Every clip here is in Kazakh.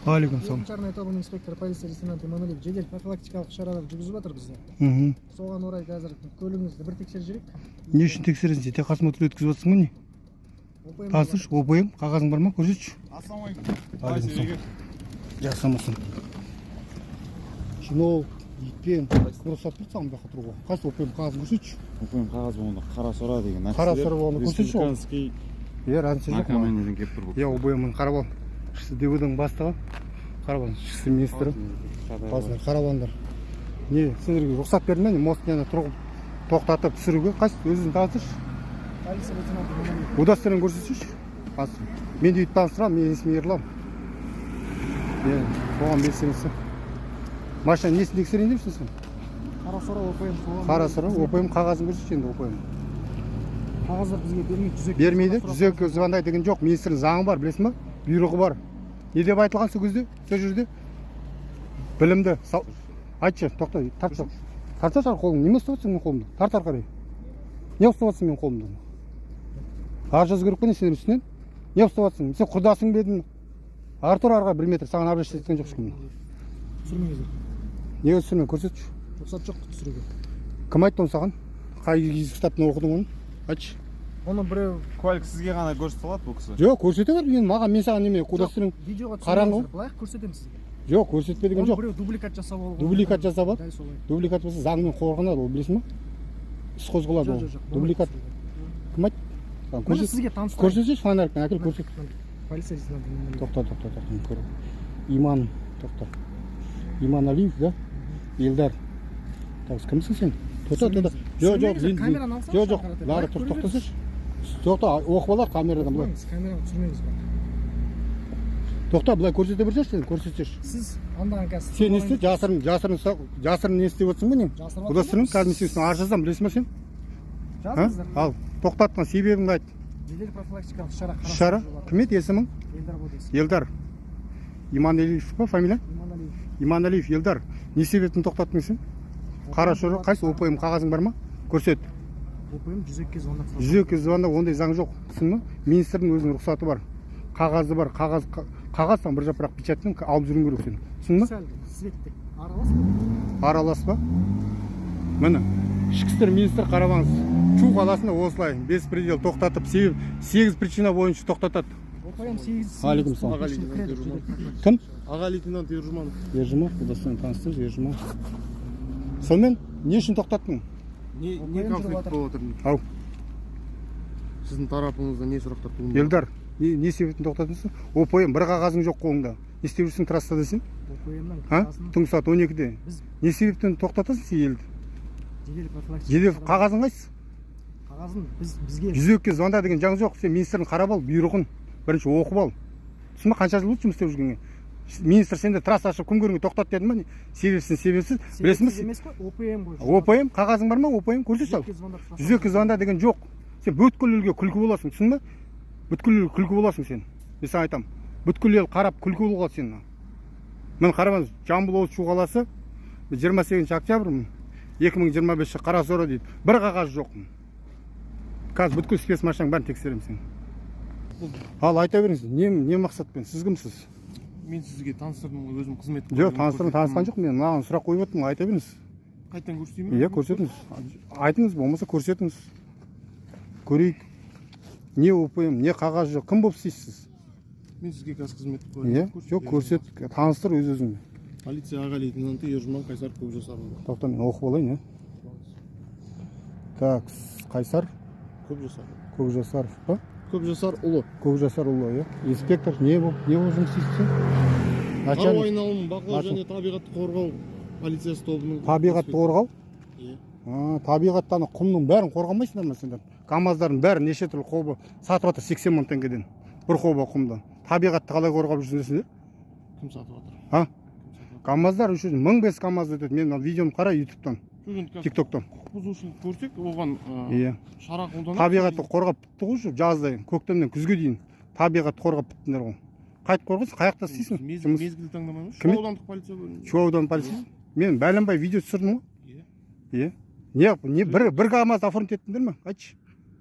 Алейкум салам. Чарный тобының инспектор полиция лейтенанты Иманалиев жедел профилактикалық шаралар жүргізіп жатыр бізде. Соған орай қазір көлігіңізді бір тексеріп жүрейік. Не үшін тексересің? Сен тек қасыма өткізіп жатсың ба не? Қазір ОПМ қағазың бар ма? Көрсетші. Ассалаумағалейкум. Жақсамысың. Шинол, итпен, рұқсат берсең мына жаққа тұруға. Қайсы ОПМ қағазын көрсетші. ОПМ қағаз болғанда қара сора деген нәрселер. Қара сора болғанда көрсетші. Республиканский раньше жоқ ма? наркоманиядан келіп тұр бұл. ОПМ-ның қарап ал. Ішкі ДВ-дің бастығы. Қарап ал, ішкі министрі. Басында қарап алыңдар. Не, сендерге рұқсат берді ме? Мост yana тұрғып тоқтатып түсіруге. Қайсы өзің таныстыршы. Полиция лейтенанты Иманалиев. Удастырын көрсетші. Мен де таныстырамын, мен есімі Ерлан. Оған берсеңізсің. Машина несін тексерейін депсің сен? Қара сора ОПМ. Қара сора ОПМ қағазын көрсетші енді ОПМ. Қағаздар бізге бермейді. Бермейді. Жүзекке звондай деген жоқ. Министрдің заңы бар, білесің ба? Бұйрығы бар. Не деп айтылған сол кезде? Сол жерде? Білімді. Айтшы, тоқта, тартшы. Тартшы қолыңды. Неме ұстап отырсың мен қолымды? Тарт қарай. Не ұстап отырсың мен қолымды? Ар жазу керек пе не сенің үстінен? Не ұстап отырсың? Сен құрдасың ба едің? Артур арға 1 метр саған обращаться еткен жоқ ешкім. Түсірмеңіздер. Неге түсірме көрсетші. Рұқсат жоқ түсіруге. Кім айтты оны саған? Қай кітаптан оқыдың оны? Айтшы. Оны біреу Куәлік сізге ғана көрсете алады бұл кісі. Жоқ, көрсете бер мен саған неме кудастырың. видеоға Қараңғы. түсіріңіздер. Былай көрсетеміз сізге. Жоқ, көрсетпе деген Оны жоқ. біреу дубликат жасап алған. Дубликат жасап ал. Дәл солай. Дубликат болса заңмен қорғанады ол, білесің ба? Іс қозғалады ол. Дубликат. Кім айтты? Көрсет сізге таныстырайын. Көрсетші фонарикпен әкел көрсет. Полиция лейтенанты Иманалиев. Тоқта, көр. Иман, тоқта. Иманалиев, да? Елдар. Так, кімсің сен? Тоқта. Жоқ, бәрі тұр, тоқтасайшы. Тоқта, оқып алар камерадан былай. Камераны түсірмеңіз ба. Тоқта, былай көрсете берсеші, көрсетші. Сіз андаған қазір. Сен не істе, жасырын не істеп отырсың ба не? Құдастырың, қазір не істейсің, ар жазам, білесің ба сен? Жазыңыздар. Ал, тоқтатқан себебіңді айт. Жедел профилактикалық Шара, кім еді есімің? Елдар Бодес. Елдар. Иманалиев па фамилия? Иманалиев. Иманалиев Елдар. Не себептен тоқтаттың сен? Қара шора, қайсы ОПМ қағазың бар ма? Көрсет. ОПМ жүзекке звондап. Жүзекке звондап ондай заң жоқ. Түсіндің ба? Министрдің өзінің рұқсаты бар. Қағазы бар. Қағаз бір жапырақ печатпен алып жүруің керек сен. Түсіндің ба? Сәл светтік. Араласпа. Араласпа. Міне. Ішкі істер министрі қарап алыңыз. Шу қаласында осылай беспредел тоқтатып, 8 причина бойынша тоқтатады. ОПМ 8. Алейкум салам. Кім? Аға лейтенант Ержұманов. Ержұманов, құдастан таныстырып, Ержұманов. Сонымен не үшін тоқтаттың? Не конфликт болып отыр? Ау. Сіздің тарапыңызда не сұрақтар туындады? Елдар, не себептен тоқтаттыңсың? ОПМ бір қағазың жоқ қолыңда. Не істеп жүрсің трассада сен? ОПМнің қағазын. Түнгі сағат 12-де. Не себептен тоқтатасың сен елді? Жедел профилактика. Жедел қағазың қайсысы? Қағазын бізге Жүзекке звонда деген заң жоқ. Сен министрдің қарап ал, бұйрығын бірінші оқып ал. Түсінбе, қанша жыл болды жұмыс істеп жүргенге? Министр сенде трасса ашып күн көрінге тоқтат деді ма? Себепсіз, білесің ба? ОПМ ғой. ОПМ, қағазың бар ма? ОПМ көрсет сал. Жүзекке звонда деген жоқ. Сен бүткіл елге күлкі боласың, түсінбе? Бүткіл елге күлкі боласың сен. Мен саған айтам. Бүткіл ел қарап күлкі болған сен. Мен қарабаңыз, Жамбыл облысы Шу қаласы 28 октябрь 2025 қара сора дейді. Бір қағаз жоқ. Қазір бүткіл спец машинаң бәрін тексеремін сен. Ал айта беріңіз, не мақсатпен? Сіз кімсіз? Мен сізге таныстырдым ғой, өзім қызмет. Жоқ, танысқан жоқ. Мен маған сұрақ қойып отырмын, айта беріңіз. Қайттан көрсетейін бе? Иә, көрсетіңіз. Айтыңыз, болмаса көрсетіңіз. Көрейік. Не ОПМ, не қағаз жоқ. Кім болып істейсіз? Мен сізге қазір қызмет қойып. Иә, жоқ, көрсет. Таныстыр өз-өзіңді. Полиция аға лейтенанты Ержұман Қайсар Көпжасарұлы. Тоқта, мен оқып алайын, иә. Так, Қайсар Көпжасаров па? Көпжасарұлы. Көпжасарұлы, иә. Инспектор не болып жұмыс істейсіз? Тау айналымын бақылау және табиғатты қорғау полициясы тобының. Табиғатты қорғау? Иә. Табиғаттан құмның бәрін қорғамайсыңдар ма сендер? КамАЗдардың бәрі неше түрлі қобы сатып жатыр 80 мың теңгеден. Бір қоба құмдан. Табиғатты қалай қорғап жүрсіңдер? Кім сатып жатыр? КамАЗдар үшін 1500 КамАЗ өтеді. Мен видеоны қара ютубтан, тиктоктан. Бұзушылық көрсек, оған шара қолданып. Табиғатты қорғап бітті ғой жаздай, көктемнен күзге дейін табиғатты қорғап біттіңдер ғой. Қайтып қорғайсың, қаяқта істейсің? Мезгіл таңдамай ма? Шу аудандық полиция бөлімі. Шу аудандық полиция. Мен бәленбай видео түсірдім ғой. Иә. Не бір КамАЗ оформить еттіңдер ме? Айтшы.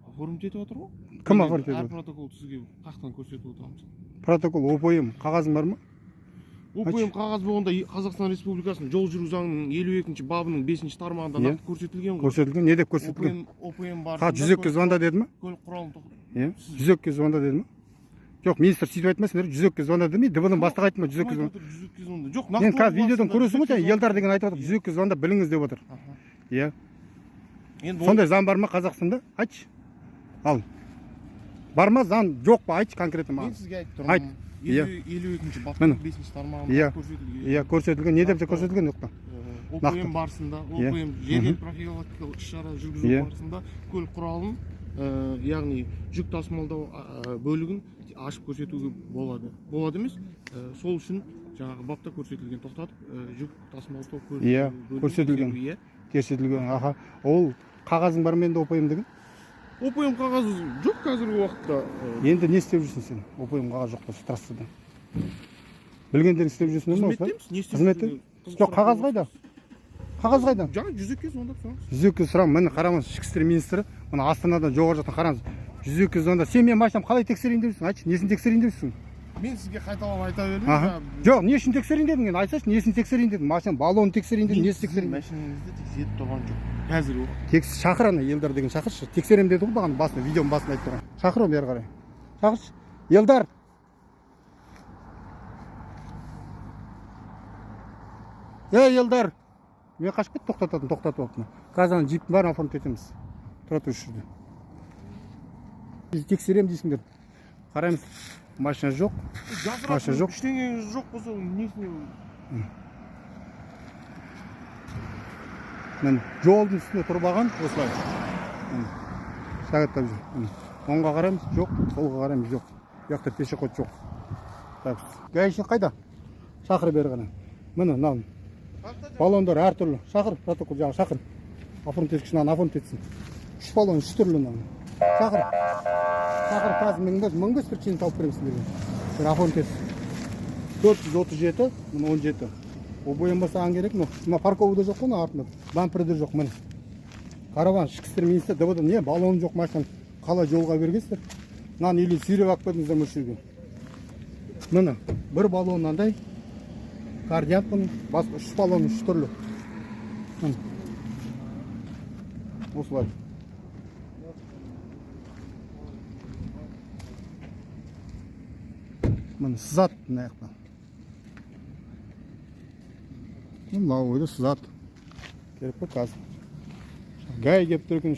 Оформить етіп отыр ғой. Кім оформить етіп отыр? отыр? Әр протокол сізге қақтан көрсетіп отырамыз. Протокол ОПМ қағазың бар ма? ОПМ қағаз болғанда Қазақстан Республикасының жол жүру заңының 52 бабының 5 тармағында нақты көрсетілген ғой. Көрсетілген, не деп көрсетілген? ОПМ Қа барысында 102 звонда деді ма? көлік құралын Иә, 102 звонда деді ма? Жоқ, министр сөйтіп айтмайсыңдар, 102 звонда демей, ДБ-ның бастығы айтты ма 102 звонда? 102 звонда. Жоқ, Мен қазір видеодан көресің ғой, сен Елдар деген айтып отыр, 102 звонда біліңіз деп отыр. Иә. Сондай заң бар ма Қазақстанда? Айтшы. Ал. Бар ма заң, жоқ па? Айтшы конкретно мен маған. сізге айтып Айт. тұрмын. Иә. 52 баптың 5 тармағында Иә. көрсетілген. Иә, көрсетілген. Не деп көрсетілген жоқ па? ОПМ барысында, ОПМ жедел профилактикалық іс-шара жүргізу барысында көлік құралын, яғни жүк тасымалдау бөлігін ашып көрсетуге болады. Болады емес, сол үшін жаңағы бапта көрсетілген, тоқтатып жүк тасымалдау көлік. Иә, көрсетілген. Иә. Көрсетілген. Аха. Ол қағазың бар ма енді ОПМ деген? ОПМ қағазы жоқ қазіргі уақытта. Енді не істеп жүрсің сен? ОПМ қағаз жоқ болса трассада. Білгендерің істеп жүрсің ба? Қызметтеміз, не істеп Қызметте? Жоқ, қағаз қайда? Қағаз қайда? Жаңа 102 звондап тұрмыз. 102 сұрам, міне қараңыз, ішкі істер министрі, мына Астанадан жоғары жақтан қараңыз. 102 звонда. Сен менің машинам қалай тексерейін деп жүрсің? Айтшы, несін тексерейін деп жүрсің? Мен сізге қайталап айта бердім. Аха. Жоқ, не үшін тексерейін дедің? Енді айтсайшы, несін тексерейін дедің? Машина баллонын тексерейін дедің, несін тексерейін? Машинаңызды тексеріп тұрған жоқ. Қазір Текс шақыр ана Елдар деген шақыршы. Тексерем деді ғой маған басында, видеоның басында айтып тұрған. Шақыр оны бері қарай. Шақыршы. Елдар. Елдар. Мен қашып кет, тоқтататын, тоқтатып алыпты. Қазір ана джиптің бәрін оформить етеміз. Тұра тұр осы жерде. Біз тексерем дейсіңдер. Қараймыз. Машина жоқ. Машина жоқ. Ештеңеңіз жоқ болса, несіне? Мен жолдың үстіне тұрып алған осылай. Сағаттап жүр. Оңға қараймыз, жоқ. Солға қараймыз, жоқ. Яқта пешеход жоқ. Так. Гаишник қайда? Шақыр бері ғана. Міне, мынау. Баллондар әртүрлі. Шақыр, протокол жағы шақыр. Оформить еткішін, аны оформить етсін. 3 баллон, 3 түрлі мынау. Шақыр. Шақыр, қазір 1500 причина тауып беремін сіздерге. Бір оформить етсін. 437, мына 17. Ол боянбасаған керек, мына парковыда жоқ қой, артында. Бамперде жоқ, міне. Караван, ішкі істер министрі ДБ-да не, баллоны жоқ машинаны қалай жолға бергенсіздер? Мынаны или сүйреп алып кетіңіздер мөлшерге. Міне, бір баллон мынандай. Кардиант, басқа 3 баллон, 3 түрлі. Осылай. Міне, сызат мына жақтан. Мынау ойды сызат. Келіп қой қазір. Гай кеп тұр екен.